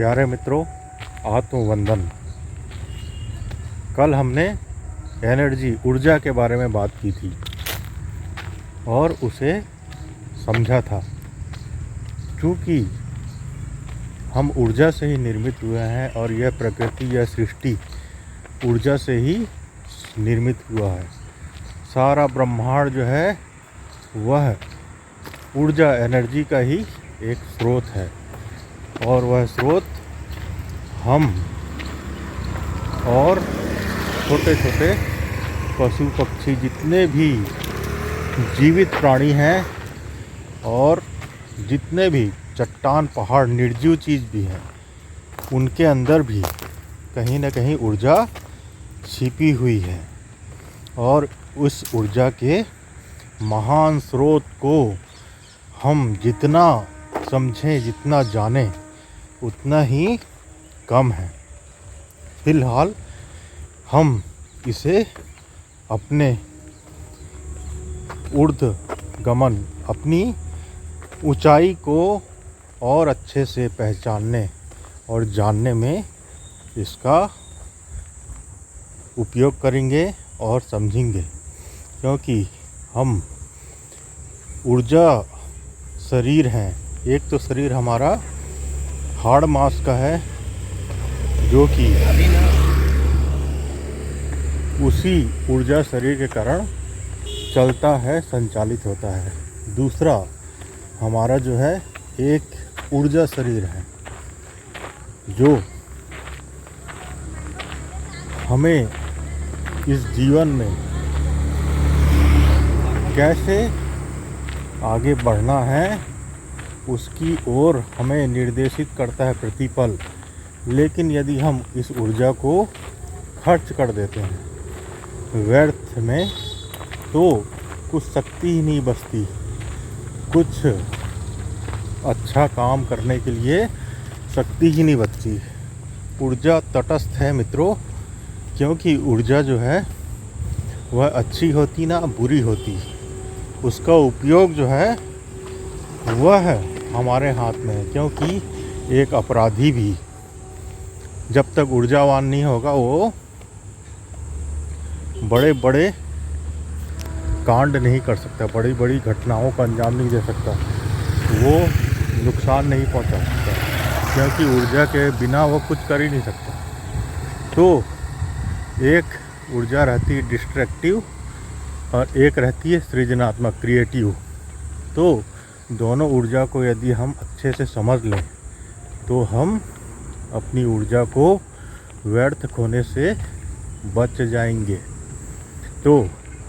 प्यारे मित्रों, आत्मवंदन। कल हमने एनर्जी ऊर्जा के बारे में बात की थी और उसे समझा था। क्योंकि हम ऊर्जा से ही निर्मित हुए हैं और यह प्रकृति या सृष्टि ऊर्जा से ही निर्मित हुआ है। सारा ब्रह्मांड जो है वह ऊर्जा एनर्जी का ही एक स्रोत है और वह स्रोत हम और छोटे छोटे पशु पक्षी जितने भी जीवित प्राणी हैं और जितने भी चट्टान पहाड़ निर्जीव चीज़ भी हैं, उनके अंदर भी कहीं ना कहीं ऊर्जा छिपी हुई है। और उस ऊर्जा के महान स्रोत को हम जितना समझें, जितना जानें, उतना ही कम है। फिलहाल हम इसे अपने ऊर्ध्वगमन, अपनी ऊंचाई को और अच्छे से पहचानने और जानने में इसका उपयोग करेंगे और समझेंगे। क्योंकि हम ऊर्जा शरीर हैं। एक तो शरीर हमारा हाड़ मांस का है जो कि उसी ऊर्जा शरीर के कारण चलता है, संचालित होता है। दूसरा हमारा जो है एक ऊर्जा शरीर है जो हमें इस जीवन में कैसे आगे बढ़ना है उसकी ओर हमें निर्देशित करता है प्रतिपल। लेकिन यदि हम इस ऊर्जा को खर्च कर देते हैं व्यर्थ में, तो कुछ शक्ति ही नहीं बचती कुछ अच्छा काम करने के लिए शक्ति ही नहीं बचती। ऊर्जा तटस्थ है मित्रों, क्योंकि ऊर्जा जो है वह अच्छी होती ना बुरी होती, उसका उपयोग जो है वह हमारे हाथ में है। क्योंकि एक अपराधी भी जब तक ऊर्जावान नहीं होगा वो बड़े बड़े कांड नहीं कर सकता, बड़ी बड़ी घटनाओं का अंजाम नहीं दे सकता, वो नुकसान नहीं पहुंचा सकता, क्योंकि ऊर्जा के बिना वो कुछ कर ही नहीं सकता। तो एक ऊर्जा रहती है डिस्ट्रक्टिव और एक रहती है सृजनात्मक, क्रिएटिव। तो दोनों ऊर्जा को यदि हम अच्छे से समझ लें तो हम अपनी ऊर्जा को व्यर्थ खोने से बच जाएंगे। तो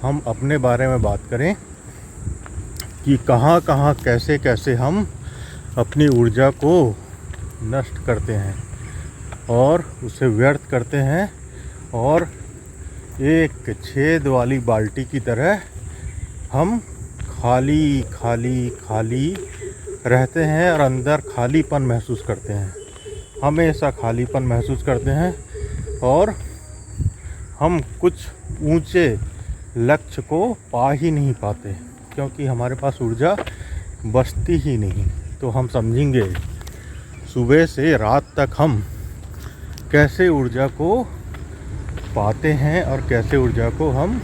हम अपने बारे में बात करें कि कहाँ कहाँ कैसे कैसे हम अपनी ऊर्जा को नष्ट करते हैं और उसे व्यर्थ करते हैं और एक छेद वाली बाल्टी की तरह हम खाली खाली खाली रहते हैं और अंदर खालीपन महसूस करते हैं, हमेशा खालीपन महसूस करते हैं और हम कुछ ऊंचे लक्ष्य को पा ही नहीं पाते क्योंकि हमारे पास ऊर्जा बचती ही नहीं। तो हम समझेंगे सुबह से रात तक हम कैसे ऊर्जा को पाते हैं और कैसे ऊर्जा को हम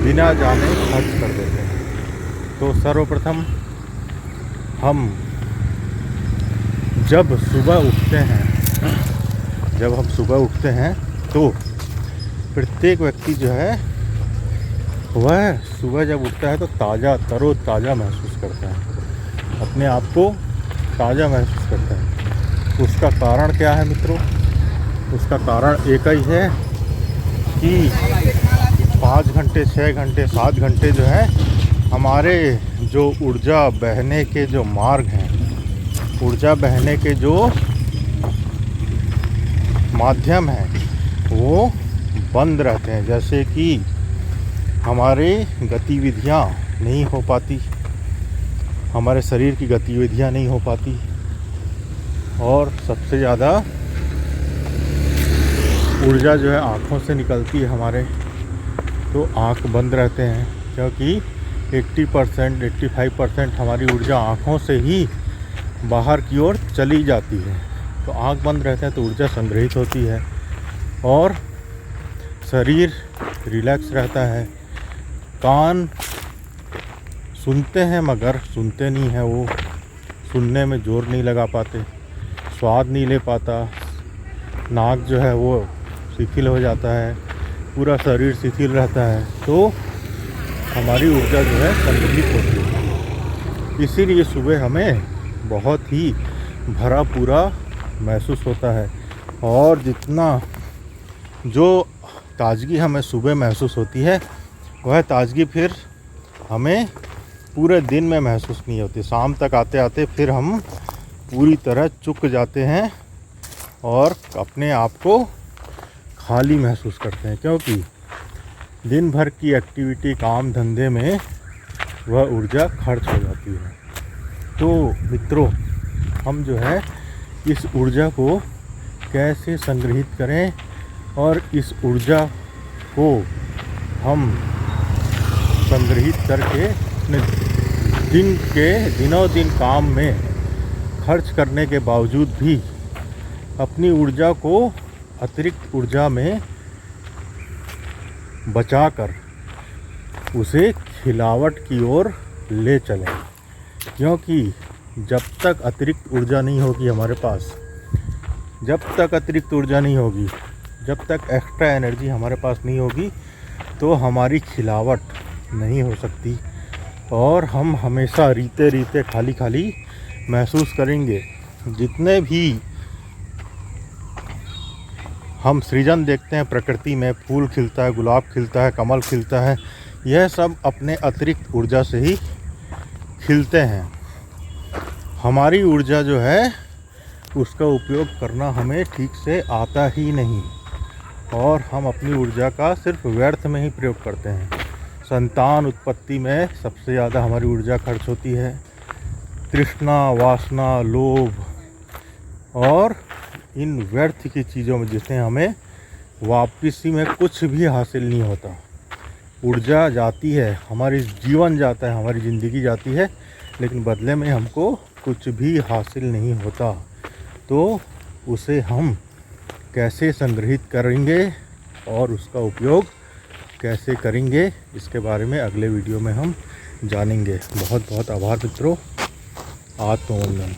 बिना जाने खर्च कर देते हैं। तो सर्वप्रथम हम जब हम सुबह उठते हैं तो प्रत्येक व्यक्ति जो है वह सुबह जब उठता है तो तरोताज़ा महसूस करता है, अपने आप को ताज़ा महसूस करता है। उसका कारण क्या है मित्रों? उसका कारण एक ही है कि 5 घंटे 6 घंटे 7 घंटे जो है हमारे जो ऊर्जा बहने के जो मार्ग हैं, ऊर्जा बहने के जो माध्यम हैं वो बंद रहते हैं। जैसे कि हमारे गतिविधियां नहीं हो पाती, हमारे शरीर की गतिविधियां नहीं हो पाती और सबसे ज़्यादा ऊर्जा जो है आँखों से निकलती है हमारे। तो आँख बंद रहते हैं क्योंकि 80% 85% हमारी ऊर्जा आँखों से ही बाहर की ओर चली जाती है। तो आँख बंद रहते हैं तो ऊर्जा संग्रहित होती है और शरीर रिलैक्स रहता है। कान सुनते हैं मगर सुनते नहीं हैं, वो सुनने में जोर नहीं लगा पाते, स्वाद नहीं ले पाता, नाक जो है वो शिथिल हो जाता है, पूरा शरीर शिथिल रहता है, तो हमारी ऊर्जा जो है संग्रहित होती है। इसीलिए सुबह हमें बहुत ही भरा पूरा महसूस होता है और जितना जो ताजगी हमें सुबह महसूस होती है वह ताजगी फिर हमें पूरे दिन में महसूस नहीं होती। शाम तक आते आते फिर हम पूरी तरह चुक जाते हैं और अपने आप को खाली महसूस करते हैं, क्योंकि दिन भर की एक्टिविटी काम धंधे में वह ऊर्जा खर्च हो जाती है। तो मित्रों, हम जो है इस ऊर्जा को कैसे संग्रहित करें और इस ऊर्जा को हम संग्रहित करके अपने दिनों दिन काम में खर्च करने के बावजूद भी अपनी ऊर्जा को अतिरिक्त ऊर्जा में बचाकर उसे खिलावट की ओर ले चलें। क्योंकि जब तक अतिरिक्त ऊर्जा नहीं होगी हमारे पास, जब तक अतिरिक्त ऊर्जा नहीं होगी, जब तक एक्स्ट्रा एनर्जी हमारे पास नहीं होगी, तो हमारी खिलावट नहीं हो सकती और हम हमेशा रीते रीते खाली खाली महसूस करेंगे। जितने भी हम सृजन देखते हैं प्रकृति में, फूल खिलता है, गुलाब खिलता है, कमल खिलता है, यह सब अपने अतिरिक्त ऊर्जा से ही खिलते हैं। हमारी ऊर्जा जो है उसका उपयोग करना हमें ठीक से आता ही नहीं और हम अपनी ऊर्जा का सिर्फ व्यर्थ में ही प्रयोग करते हैं। संतान उत्पत्ति में सबसे ज़्यादा हमारी ऊर्जा खर्च होती है। तृष्णा, वासना, लोभ और इन व्यर्थ की चीज़ों में जिससे हमें वापसी में कुछ भी हासिल नहीं होता। ऊर्जा जाती है, हमारी जीवन जाता है, हमारी ज़िंदगी जाती है, लेकिन बदले में हमको कुछ भी हासिल नहीं होता। तो उसे हम कैसे संग्रहित करेंगे और उसका उपयोग कैसे करेंगे, इसके बारे में अगले वीडियो में हम जानेंगे। बहुत बहुत आभार मित्रों। आत्मवंदन।